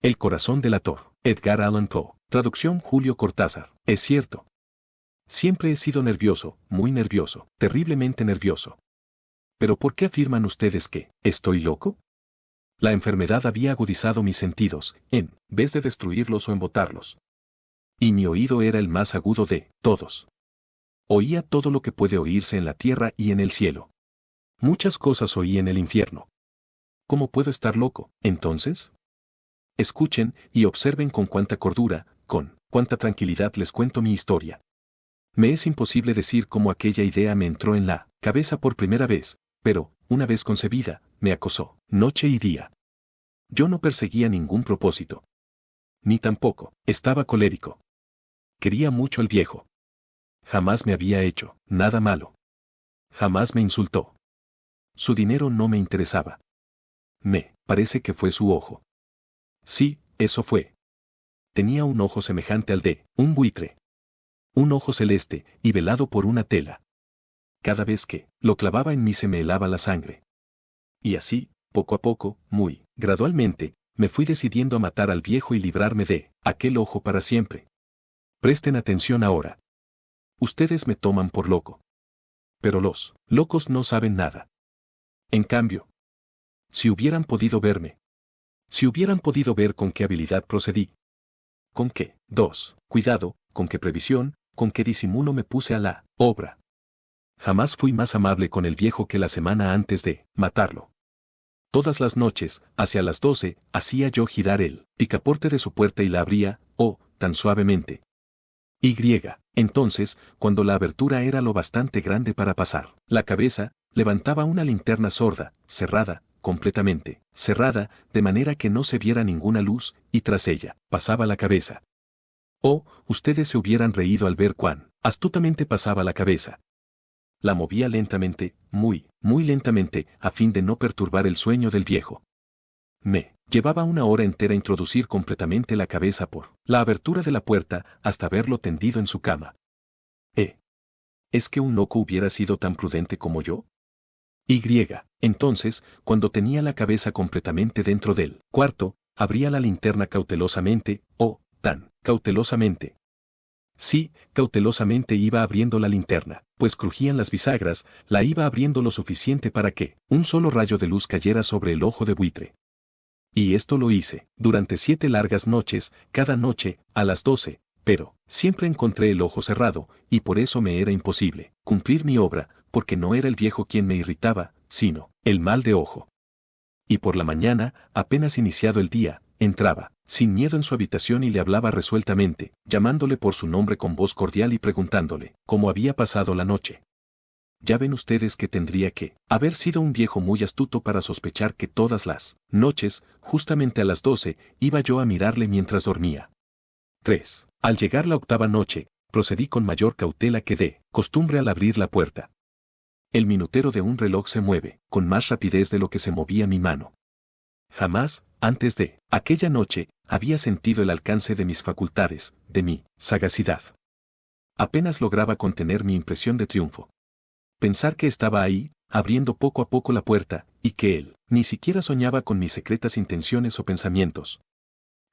El corazón delator. Edgar Allan Poe. Traducción Julio Cortázar. Es cierto. Siempre he sido nervioso, muy nervioso, terriblemente nervioso. ¿Pero por qué afirman ustedes que estoy loco? La enfermedad había agudizado mis sentidos, en vez de destruirlos o embotarlos. Y mi oído era el más agudo de todos. Oía todo lo que puede oírse en la tierra y en el cielo. Muchas cosas oí en el infierno. ¿Cómo puedo estar loco, entonces? Escuchen y observen con cuánta cordura, con cuánta tranquilidad les cuento mi historia. Me es imposible decir cómo aquella idea me entró en la cabeza por primera vez, pero, una vez concebida, me acosó, noche y día. Yo no perseguía ningún propósito. Ni tampoco, estaba colérico. Quería mucho al viejo. Jamás me había hecho nada malo. Jamás me insultó. Su dinero no me interesaba. Me parece que fue su ojo. Sí, eso fue. Tenía un ojo semejante al de un buitre. Un ojo celeste y velado por una tela. Cada vez que lo clavaba en mí se me helaba la sangre. Y así, poco a poco, muy gradualmente, me fui decidiendo a matar al viejo y librarme de aquel ojo para siempre. Presten atención ahora. Ustedes me toman por loco. Pero los locos no saben nada. En cambio, si hubieran podido verme, si hubieran podido ver con qué habilidad procedí, con qué cuidado, con qué previsión, con qué disimulo me puse a la obra. Jamás fui más amable con el viejo que la semana antes de matarlo. Todas las noches, hacia las 12, hacía yo girar el picaporte de su puerta y la abría, tan suavemente. Entonces, cuando la abertura era lo bastante grande para pasar la cabeza, levantaba una linterna sorda, cerrada, completamente cerrada, de manera que no se viera ninguna luz, y tras ella, pasaba la cabeza. Ustedes se hubieran reído al ver cuán astutamente pasaba la cabeza. La movía lentamente, muy lentamente, a fin de no perturbar el sueño del viejo. Me llevaba una hora entera introducir completamente la cabeza por la abertura de la puerta hasta verlo tendido en su cama. ¿Es que un loco hubiera sido tan prudente como yo? Entonces, cuando tenía la cabeza completamente dentro del cuarto, abría la linterna cautelosamente, tan cautelosamente. Sí, cautelosamente iba abriendo la linterna, pues crujían las bisagras, la iba abriendo lo suficiente para que un solo rayo de luz cayera sobre el ojo de buitre. Y esto lo hice, durante 7 largas noches, cada noche, a las 12, pero siempre encontré el ojo cerrado, y por eso me era imposible cumplir mi obra, porque no era el viejo quien me irritaba, sino el mal de ojo. Y por la mañana, apenas iniciado el día, entraba, sin miedo en su habitación y le hablaba resueltamente, llamándole por su nombre con voz cordial y preguntándole cómo había pasado la noche. Ya ven ustedes que tendría que haber sido un viejo muy astuto para sospechar que todas las noches, justamente a las 12, iba yo a mirarle mientras dormía. 3. Al llegar la 8ª noche, procedí con mayor cautela que de costumbre al abrir la puerta. El minutero de un reloj se mueve, con más rapidez de lo que se movía mi mano. Jamás, antes de aquella noche, había sentido el alcance de mis facultades, de mi sagacidad. Apenas lograba contener mi impresión de triunfo. Pensar que estaba ahí, abriendo poco a poco la puerta, y que él ni siquiera soñaba con mis secretas intenciones o pensamientos.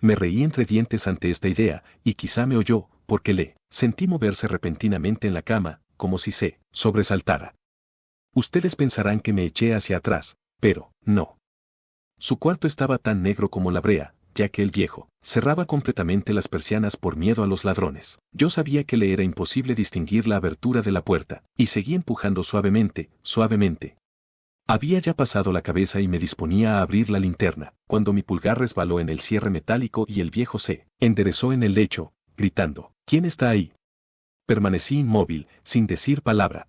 Me reí entre dientes ante esta idea, y quizá me oyó, porque le sentí moverse repentinamente en la cama, como si se sobresaltara. Ustedes pensarán que me eché hacia atrás, pero no. Su cuarto estaba tan negro como la brea, ya que el viejo cerraba completamente las persianas por miedo a los ladrones. Yo sabía que le era imposible distinguir la abertura de la puerta, y seguí empujando suavemente, suavemente. Había ya pasado la cabeza y me disponía a abrir la linterna, cuando mi pulgar resbaló en el cierre metálico y el viejo se enderezó en el lecho, gritando, ¿quién está ahí? Permanecí inmóvil, sin decir palabra.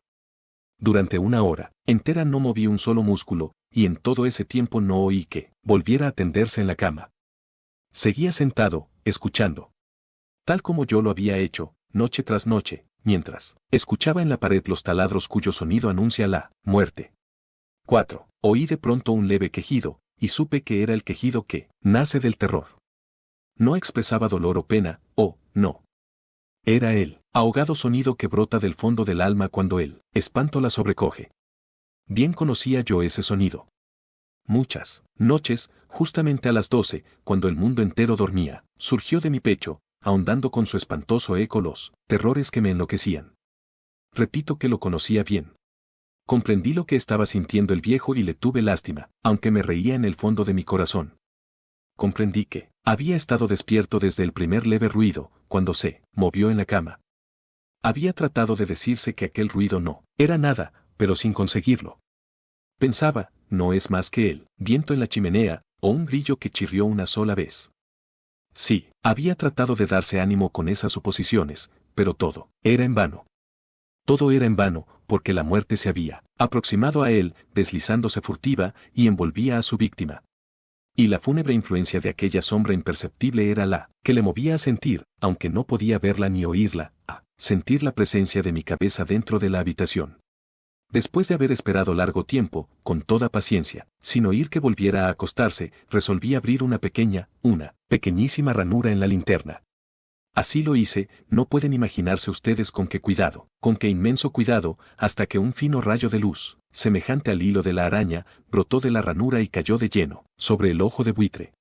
Durante 1 hora entera no moví un solo músculo, y en todo ese tiempo no oí que volviera a tenderse en la cama. Seguía sentado, escuchando. Tal como yo lo había hecho, noche tras noche, mientras escuchaba en la pared los taladros cuyo sonido anuncia la muerte. 4. Oí de pronto un leve quejido, y supe que era el quejido que nace del terror. No expresaba dolor o pena, no. Era el ahogado sonido que brota del fondo del alma cuando el espanto la sobrecoge. Bien conocía yo ese sonido. Muchas noches, justamente a las 12, cuando el mundo entero dormía, surgió de mi pecho, ahondando con su espantoso eco los terrores que me enloquecían. Repito que lo conocía bien. Comprendí lo que estaba sintiendo el viejo y le tuve lástima, aunque me reía en el fondo de mi corazón. Comprendí que había estado despierto desde el primer leve ruido, cuando se movió en la cama. Había tratado de decirse que aquel ruido no era nada, pero sin conseguirlo. Pensaba, no es más que el viento en la chimenea, o un grillo que chirrió una sola vez. Sí, había tratado de darse ánimo con esas suposiciones, pero todo era en vano. Todo era en vano, porque la muerte se había aproximado a él, deslizándose furtiva, y envolvía a su víctima. Y la fúnebre influencia de aquella sombra imperceptible era la que le movía a sentir, aunque no podía verla ni oírla, a sentir la presencia de mi cabeza dentro de la habitación. Después de haber esperado largo tiempo, con toda paciencia, sin oír que volviera a acostarse, resolví abrir una pequeñísima ranura en la linterna. Así lo hice, no pueden imaginarse ustedes con qué cuidado, con qué inmenso cuidado, hasta que un fino rayo de luz, semejante al hilo de la araña, brotó de la ranura y cayó de lleno, sobre el ojo de buitre.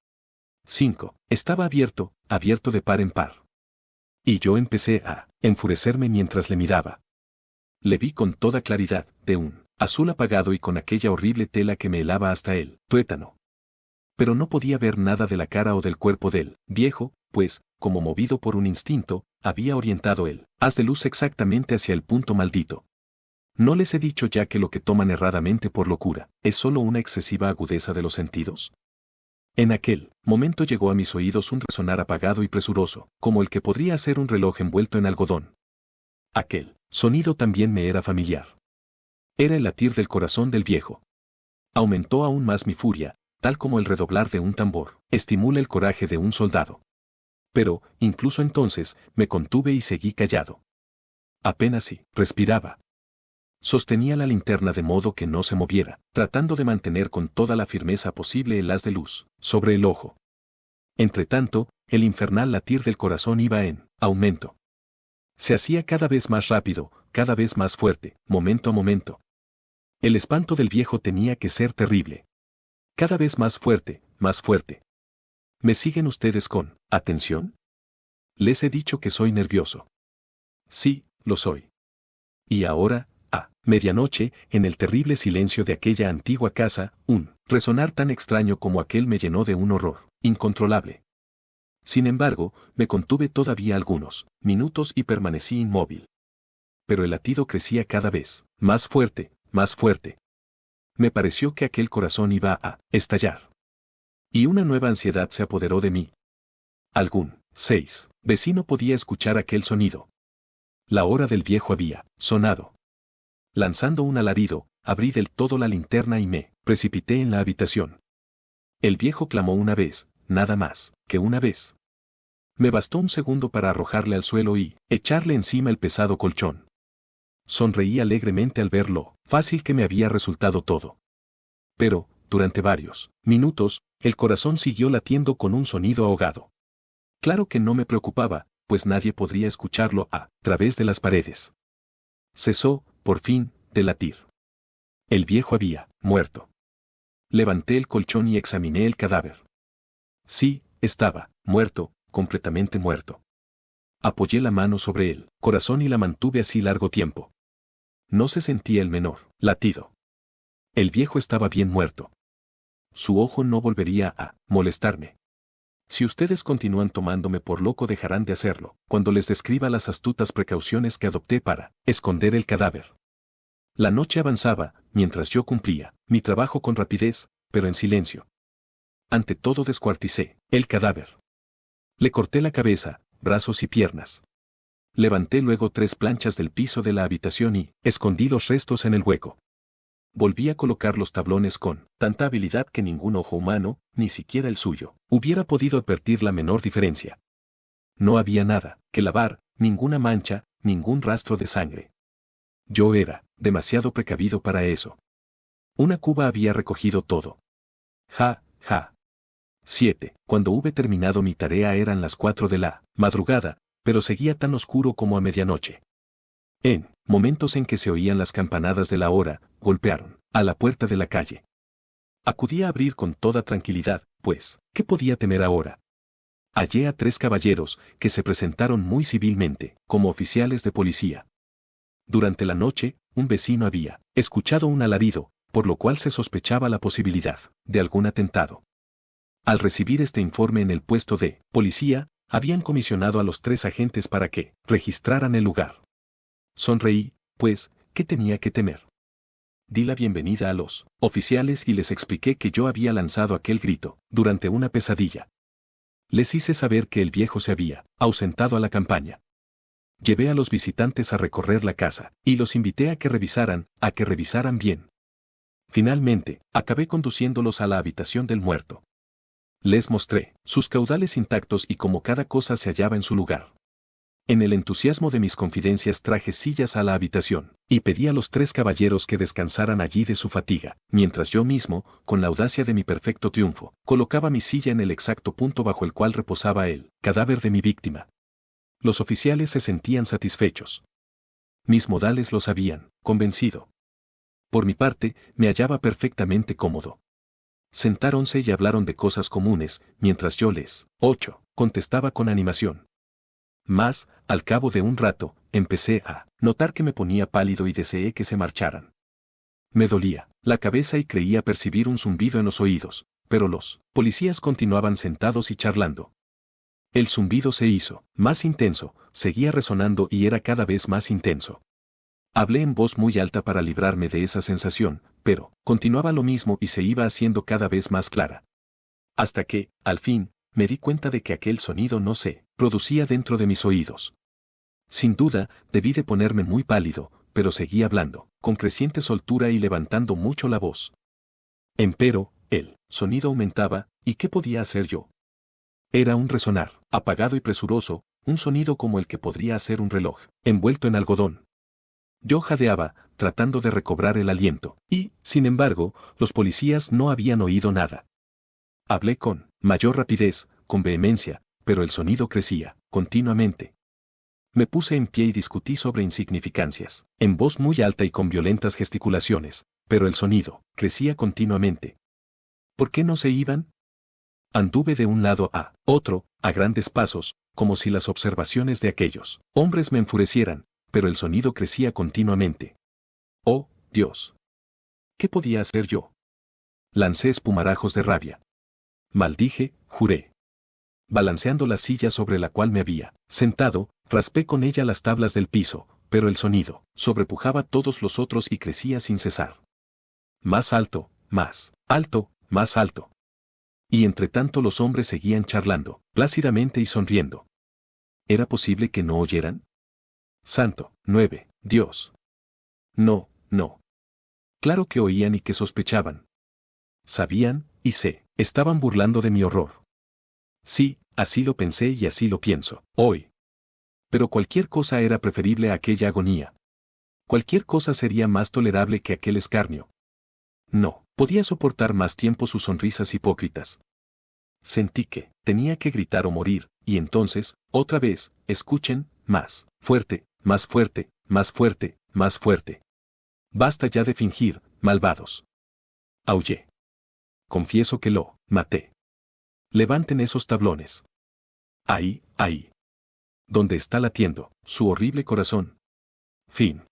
5. Estaba abierto de par en par. Y yo empecé a enfurecerme mientras le miraba. Le vi con toda claridad, de un azul apagado y con aquella horrible tela que me helaba hasta el tuétano. Pero no podía ver nada de la cara o del cuerpo del viejo, pues, como movido por un instinto, había orientado el haz de luz exactamente hacia el punto maldito. ¿No les he dicho ya que lo que toman erradamente por locura es solo una excesiva agudeza de los sentidos? En aquel momento llegó a mis oídos un resonar apagado y presuroso, como el que podría ser un reloj envuelto en algodón. Aquel sonido también me era familiar. Era el latir del corazón del viejo. Aumentó aún más mi furia, tal como el redoblar de un tambor estimula el coraje de un soldado. Pero, incluso entonces, me contuve y seguí callado. Apenas si respiraba. Sostenía la linterna de modo que no se moviera, tratando de mantener con toda la firmeza posible el haz de luz sobre el ojo. Entretanto, el infernal latir del corazón iba en aumento. Se hacía cada vez más rápido, cada vez más fuerte, momento a momento. El espanto del viejo tenía que ser terrible. Cada vez más fuerte, más fuerte. ¿Me siguen ustedes con atención? Les he dicho que soy nervioso. Sí, lo soy. Y ahora, a medianoche, en el terrible silencio de aquella antigua casa, un resonar tan extraño como aquel me llenó de un horror incontrolable. Sin embargo, me contuve todavía algunos minutos y permanecí inmóvil. Pero el latido crecía cada vez más fuerte, más fuerte. Me pareció que aquel corazón iba a estallar. Y una nueva ansiedad se apoderó de mí. Algún vecino podía escuchar aquel sonido. La hora del viejo había sonado. Lanzando un alarido, abrí del todo la linterna y me precipité en la habitación. El viejo clamó una vez, nada más que una vez. Me bastó un segundo para arrojarle al suelo y echarle encima el pesado colchón. Sonreí alegremente al ver lo fácil que me había resultado todo. Pero, durante varios minutos, el corazón siguió latiendo con un sonido ahogado. Claro que no me preocupaba, pues nadie podría escucharlo a través de las paredes. Cesó, por fin, de latir. El viejo había muerto. Levanté el colchón y examiné el cadáver. Sí, estaba muerto, completamente muerto. Apoyé la mano sobre el corazón y la mantuve así largo tiempo. No se sentía el menor latido. El viejo estaba bien muerto. Su ojo no volvería a molestarme. Si ustedes continúan tomándome por loco dejarán de hacerlo, cuando les describa las astutas precauciones que adopté para esconder el cadáver. La noche avanzaba, mientras yo cumplía mi trabajo con rapidez, pero en silencio. Ante todo descuarticé el cadáver. Le corté la cabeza, brazos y piernas. Levanté luego 3 planchas del piso de la habitación y escondí los restos en el hueco. Volví a colocar los tablones con tanta habilidad que ningún ojo humano, ni siquiera el suyo, hubiera podido advertir la menor diferencia. No había nada que lavar, ninguna mancha, ningún rastro de sangre. Yo era demasiado precavido para eso. Una cuba había recogido todo. Ja, ja. 7. Cuando hube terminado mi tarea eran las 4 de la madrugada, pero seguía tan oscuro como a medianoche. En momentos en que se oían las campanadas de la hora, golpearon a la puerta de la calle. Acudí a abrir con toda tranquilidad, pues, ¿qué podía temer ahora? Hallé a 3 caballeros, que se presentaron muy civilmente, como oficiales de policía. Durante la noche, un vecino había escuchado un alarido, por lo cual se sospechaba la posibilidad de algún atentado. Al recibir este informe en el puesto de policía, habían comisionado a los 3 agentes para que registraran el lugar. Sonreí, pues, ¿qué tenía que temer? Di la bienvenida a los oficiales y les expliqué que yo había lanzado aquel grito durante una pesadilla. Les hice saber que el viejo se había ausentado a la campaña. Llevé a los visitantes a recorrer la casa y los invité a que revisaran bien. Finalmente, acabé conduciéndolos a la habitación del muerto. Les mostré sus caudales intactos y cómo cada cosa se hallaba en su lugar. En el entusiasmo de mis confidencias traje sillas a la habitación, y pedí a los 3 caballeros que descansaran allí de su fatiga, mientras yo mismo, con la audacia de mi perfecto triunfo, colocaba mi silla en el exacto punto bajo el cual reposaba el cadáver de mi víctima. Los oficiales se sentían satisfechos. Mis modales los habían convencido. Por mi parte, me hallaba perfectamente cómodo. Sentáronse y hablaron de cosas comunes, mientras yo les contestaba con animación. Mas, al cabo de un rato, empecé a notar que me ponía pálido y deseé que se marcharan. Me dolía la cabeza y creía percibir un zumbido en los oídos, pero los policías continuaban sentados y charlando. El zumbido se hizo más intenso, seguía resonando y era cada vez más intenso. Hablé en voz muy alta para librarme de esa sensación, pero continuaba lo mismo y se iba haciendo cada vez más clara. Hasta que, al fin, me di cuenta de que aquel sonido no se producía dentro de mis oídos. Sin duda, debí de ponerme muy pálido, pero seguí hablando, con creciente soltura y levantando mucho la voz. Empero, el sonido aumentaba, ¿y qué podía hacer yo? Era un resonar, apagado y presuroso, un sonido como el que podría hacer un reloj, envuelto en algodón. Yo jadeaba, tratando de recobrar el aliento, y, sin embargo, los policías no habían oído nada. Hablé con mayor rapidez, con vehemencia, pero el sonido crecía, continuamente. Me puse en pie y discutí sobre insignificancias, en voz muy alta y con violentas gesticulaciones, pero el sonido crecía continuamente. ¿Por qué no se iban? Anduve de un lado a otro, a grandes pasos, como si las observaciones de aquellos hombres me enfurecieran, pero el sonido crecía continuamente. ¡Oh, Dios! ¿Qué podía hacer yo? Lancé espumarajos de rabia. Maldije, juré. Balanceando la silla sobre la cual me había sentado, raspé con ella las tablas del piso, pero el sonido sobrepujaba todos los otros y crecía sin cesar. Más alto, más alto, más alto. Y entre tanto los hombres seguían charlando, plácidamente y sonriendo. ¿Era posible que no oyeran? Santo, 9, Dios. No, no. Claro que oían y que sospechaban. Sabían, y estaban burlando de mi horror. Sí, así lo pensé y así lo pienso, hoy. Pero cualquier cosa era preferible a aquella agonía. Cualquier cosa sería más tolerable que aquel escarnio. No, podía soportar más tiempo sus sonrisas hipócritas. Sentí que tenía que gritar o morir, y entonces, otra vez, escuchen, más fuerte, más fuerte, más fuerte, más fuerte. Basta ya de fingir, malvados. Aullé. Confieso que lo maté. Levanten esos tablones. Ahí, ahí. Donde está latiendo su horrible corazón. Fin.